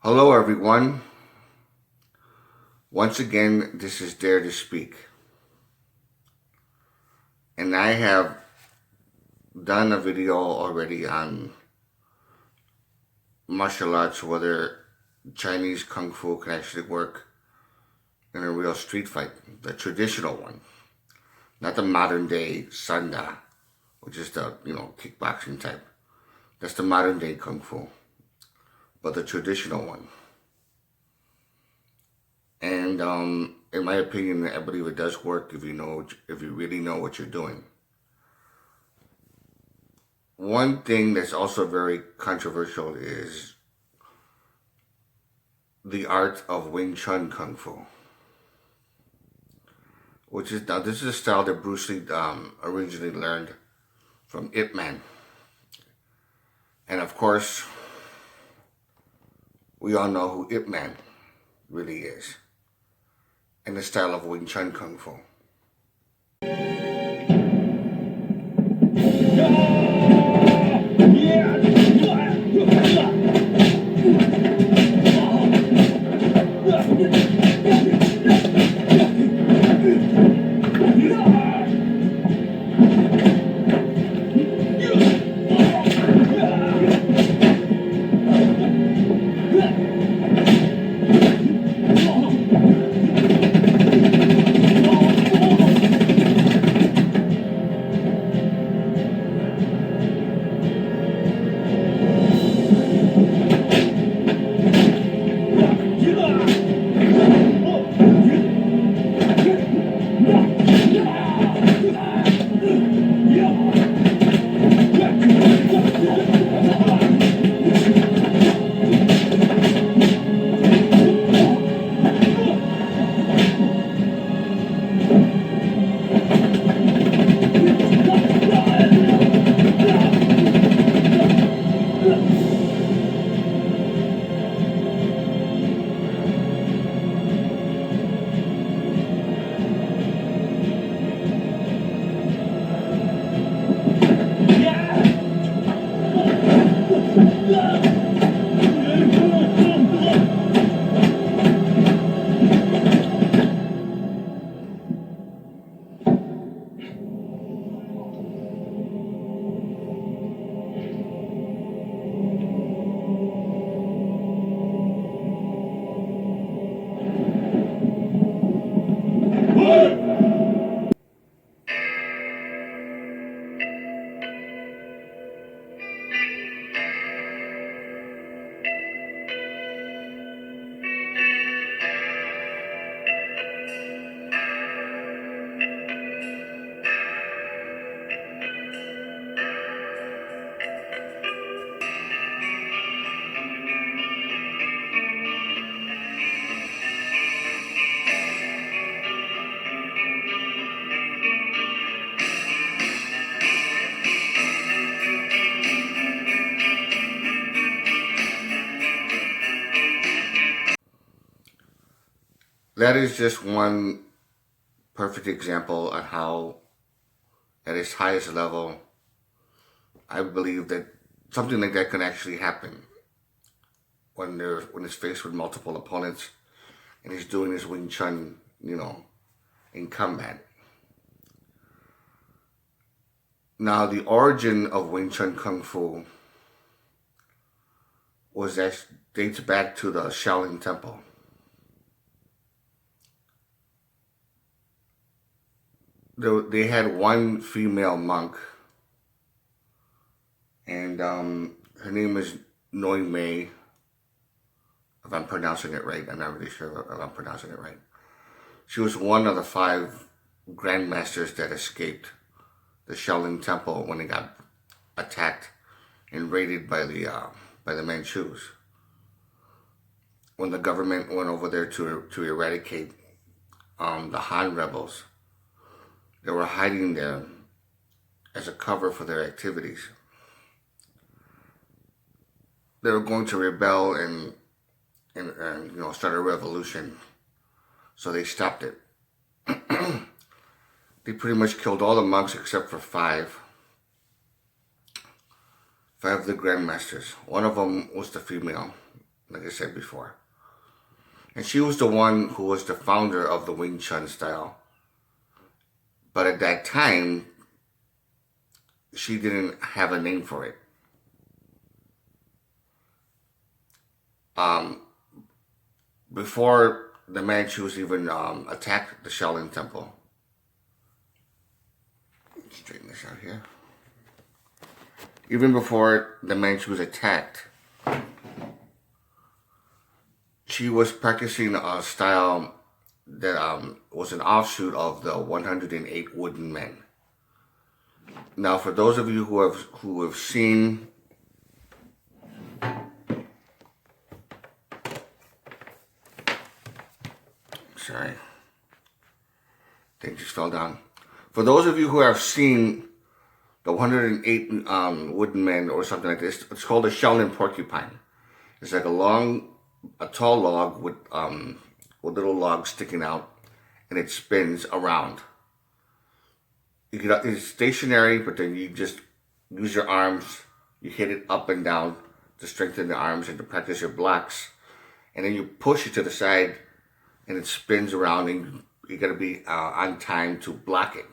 Hello, everyone. Once again, this is Dare to Speak. And I have done a video already on martial arts, whether Chinese Kung Fu can actually work in a real street fight, the traditional one, not the modern day Sanda, which is the, kickboxing type. That's the modern day Kung Fu, but the traditional one. And in my opinion, I believe it does work if you really know what you're doing. One thing that's also very controversial is the art of Wing Chun Kung Fu, which is now this is a style that Bruce Lee originally learned from Ip Man, and of course, we all know who Ip Man really is, and the style of Wing Chun Kung Fu. That is just one perfect example of how, at its highest level, I believe that something like that can actually happen when it's faced with multiple opponents and he's doing his Wing Chun, in combat. Now, the origin of Wing Chun Kung Fu dates back to the Shaolin Temple. They had one female monk, and her name is Noi Mei, if I'm pronouncing it right. I'm not really sure if I'm pronouncing it right. She was one of the 5 grandmasters that escaped the Sheldon Temple when it got attacked and raided by the Manchus. When the government went over there to eradicate the Han rebels, they were hiding there as a cover for their activities. They were going to rebel and start a revolution, so they stopped it. They pretty much killed all the monks except for 5. 5 of the grandmasters. One of them was the female, like I said before. And she was the one who was the founder of the Wing Chun style. But at that time, she didn't have a name for it. Before the Manchus even attacked the Shaolin Temple. Straighten this out here. Even before the Manchus attacked, she was practicing a style that was an offshoot of the 108 Wooden Men. Now, for those of you who have seen sorry, thing just fell down. For those of you who have seen the 108 Wooden Men or something like this, it's called a Sheldon Porcupine. It's like a tall log with little logs sticking out, and it spins around. It's stationary, but then you just use your arms. You hit it up and down to strengthen the arms and to practice your blocks, and then you push it to the side, and it spins around, and you got to be on time to block it.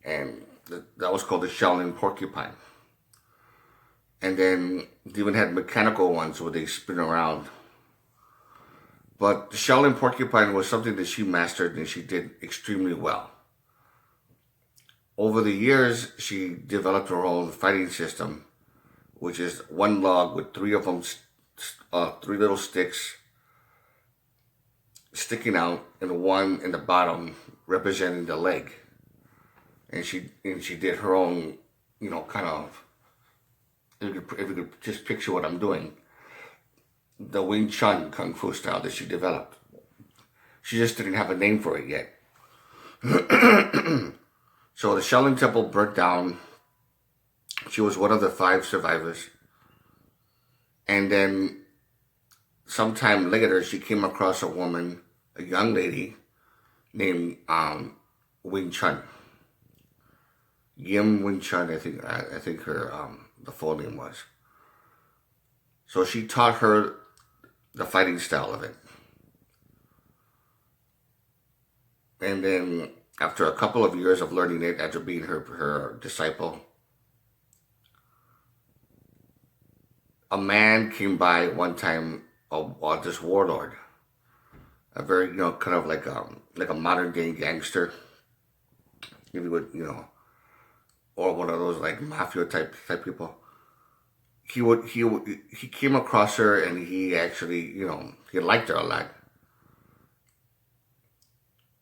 And that was called the Shaolin Porcupine. And then they even had mechanical ones where they spin around. But the Shaolin Porcupine was something that she mastered and she did extremely well. Over the years, she developed her own fighting system, which is one log with three of them, three little sticks sticking out, and one in the bottom representing the leg. And she did her own, kind of, if you could just picture what I'm doing, the Wing Chun Kung Fu style that she developed. She just didn't have a name for it yet. So the Shaolin Temple burnt down. She was one of the 5 survivors. And then sometime later, she came across a woman, a young lady, named Wing Chun. Yim Wing Chun, I think her the full name was. So she taught her the fighting style of it. And then after a couple of years of learning it, after being her disciple, a man came by one time, this warlord, a very, kind of like a modern day gangster, if you would, or one of those like mafia type people. He came across her, and he actually, he liked her a lot.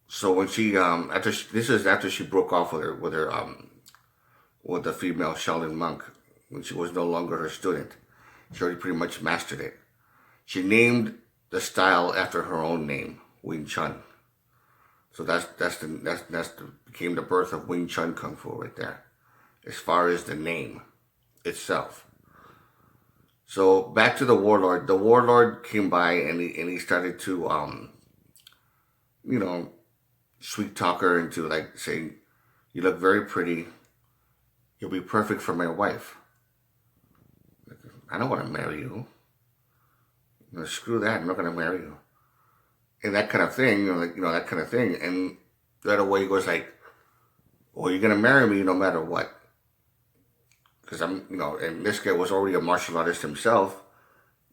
So when she this is after she broke off with the female Sheldon monk, when she was no longer her student. She already pretty much mastered it. She named the style after her own name, Wing Chun. So that became the birth of Wing Chun Kung Fu right there, as far as the name itself. So back to the warlord. The warlord came by, and he started to sweet talk her into like saying, "You look very pretty. You'll be perfect for my wife. I don't want to marry you. Screw that. I'm not going to marry you." And that kind of thing, that kind of thing. And right away he goes like, "Well, you're going to marry me no matter what." Because and this guy was already a martial artist himself.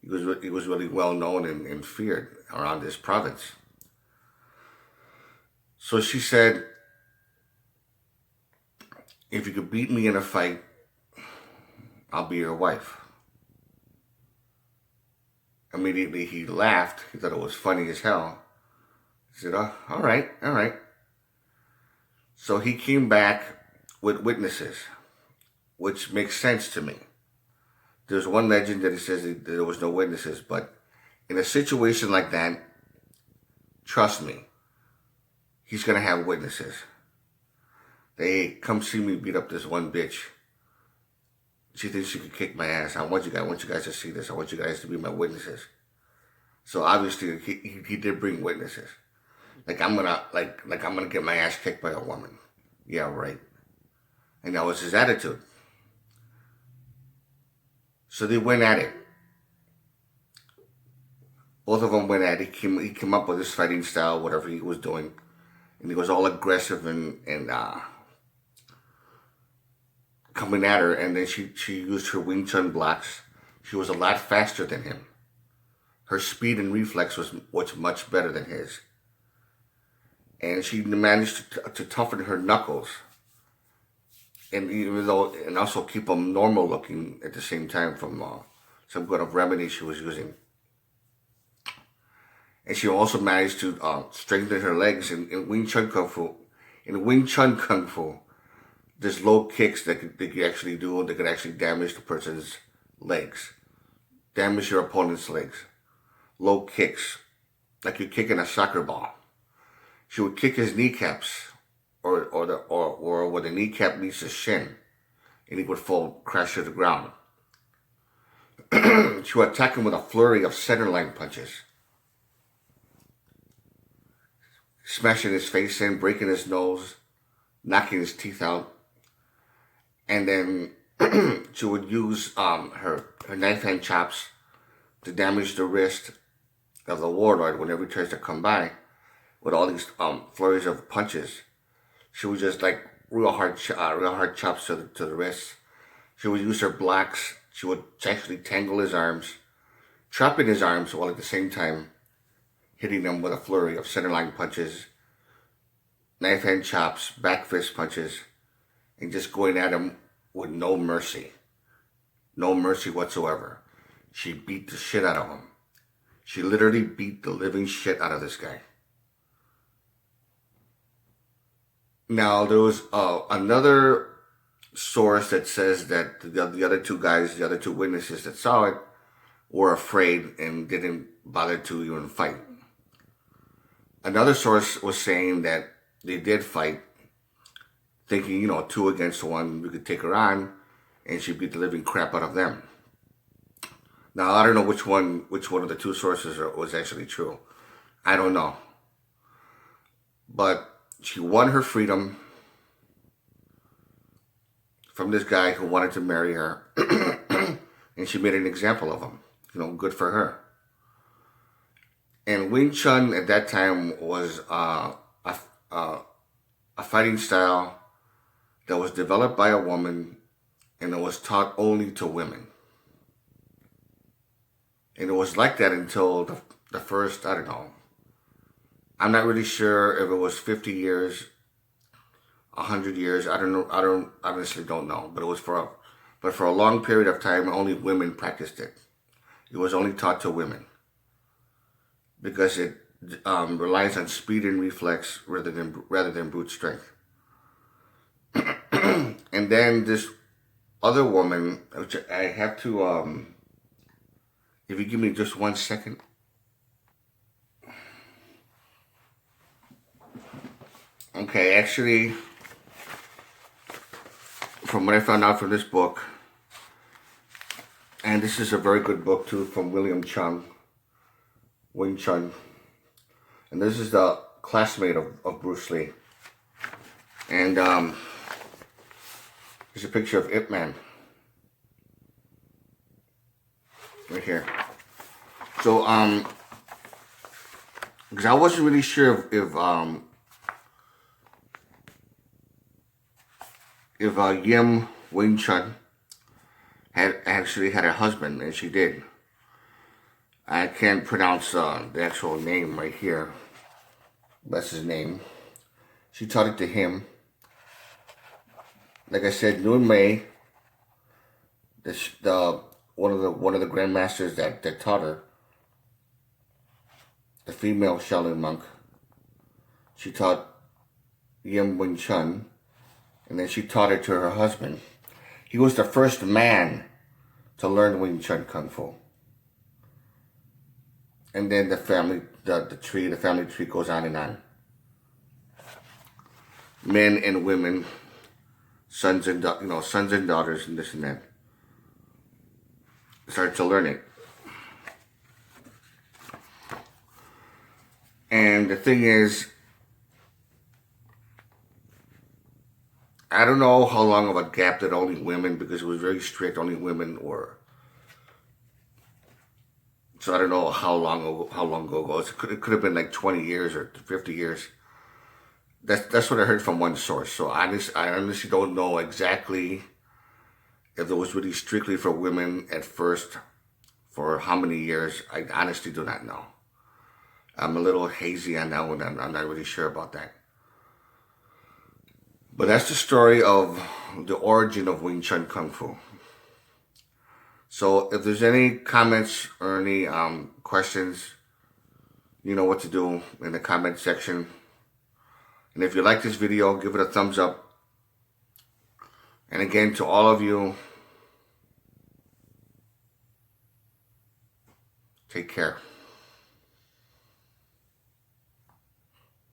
He was really well known and feared around this province. So she said, "If you could beat me in a fight, I'll be your wife." Immediately he laughed. He thought it was funny as hell. He said, "Oh, all right. So he came back with witnesses, which makes sense to me. There's one legend that it says that there was no witnesses, but in a situation like that, trust me, he's going to have witnesses. Hey, come see me beat up this one bitch. She thinks she could kick my ass. I want you guys to see this. I want you guys to be my witnesses." So obviously he did bring witnesses. I'm gonna get my ass kicked by a woman. Yeah, right. And that was his attitude. So they went at it. Both of them went at it. He came up with his fighting style, whatever he was doing. And he was all aggressive and coming at her. And then she used her Wing Chun blocks. She was a lot faster than him. Her speed and reflex was much better than his. And she managed to toughen her knuckles. And and also keep them normal looking at the same time from some kind of remedy she was using. And she also managed to strengthen her legs in Wing Chun Kung Fu. In Wing Chun Kung Fu, there's low kicks that you actually do that could actually damage the person's legs. Damage your opponent's legs. Low kicks, like you're kicking a soccer ball. She would kick his kneecaps, or where the kneecap meets the shin, and he would fall, crash to the ground. She would attack him with a flurry of centerline punches, smashing his face in, breaking his nose, knocking his teeth out. And then she would use her knife hand chops to damage the wrist of the warlord whenever he tries to come by with all these flurries of punches. She would just like real hard chops to the wrist. She would use her blocks. She would actually tangle his arms, trapping his arms while at the same time hitting them with a flurry of centerline punches, knife hand chops, back fist punches, and just going at him with no mercy. No mercy whatsoever. She beat the shit out of him. She literally beat the living shit out of this guy. Now, there was another source that says that the other two guys, the other two witnesses that saw it, were afraid and didn't bother to even fight. Another source was saying that they did fight, thinking, 2 against 1, we could take her on, and she beat the living crap out of them. Now, I don't know which one of the two sources was actually true. I don't know. But she won her freedom from this guy who wanted to marry her, and she made an example of him. Good for her. And Wing Chun at that time was a fighting style that was developed by a woman, and it was taught only to women. And it was like that until the first, I don't know. I'm not really sure if it was 50 years, 100 years. I don't know. I honestly don't know. But it was for a long period of time, only women practiced it. It was only taught to women because it relies on speed and reflex rather than brute strength. And then this other woman, which I have to, if you give me just 1 second. Okay, actually, from what I found out from this book, and this is a very good book too, from William Chung, Wing Chun, and this is the classmate of Bruce Lee, and there's a picture of Ip Man right here. So because I wasn't really sure if Yim Wing Chun had a husband, and she did. I can't pronounce the actual name right here. That's his name. She taught it to him. Like I said, Noon May, one of the grandmasters that taught her, the female Shaolin monk, she taught Yim Wing Chun, and then she taught it to her husband. He was the first man to learn Wing Chun Kung Fu. And then the family tree goes on and on. Men and women, sons and daughters, and this and that, start to learn it. And the thing is, I don't know how long of a gap that only women, because it was very strict, only women were So I don't know how long ago. It could have been like 20 years or 50 years. That's what I heard from one source. So I honestly don't know exactly if it was really strictly for women at first, for how many years. I honestly do not know. I'm a little hazy on that one. I'm not really sure about that. But that's the story of the origin of Wing Chun Kung Fu. So if there's any comments or any questions, you know what to do in the comment section. And if you like this video, give it a thumbs up. And again, to all of you, take care.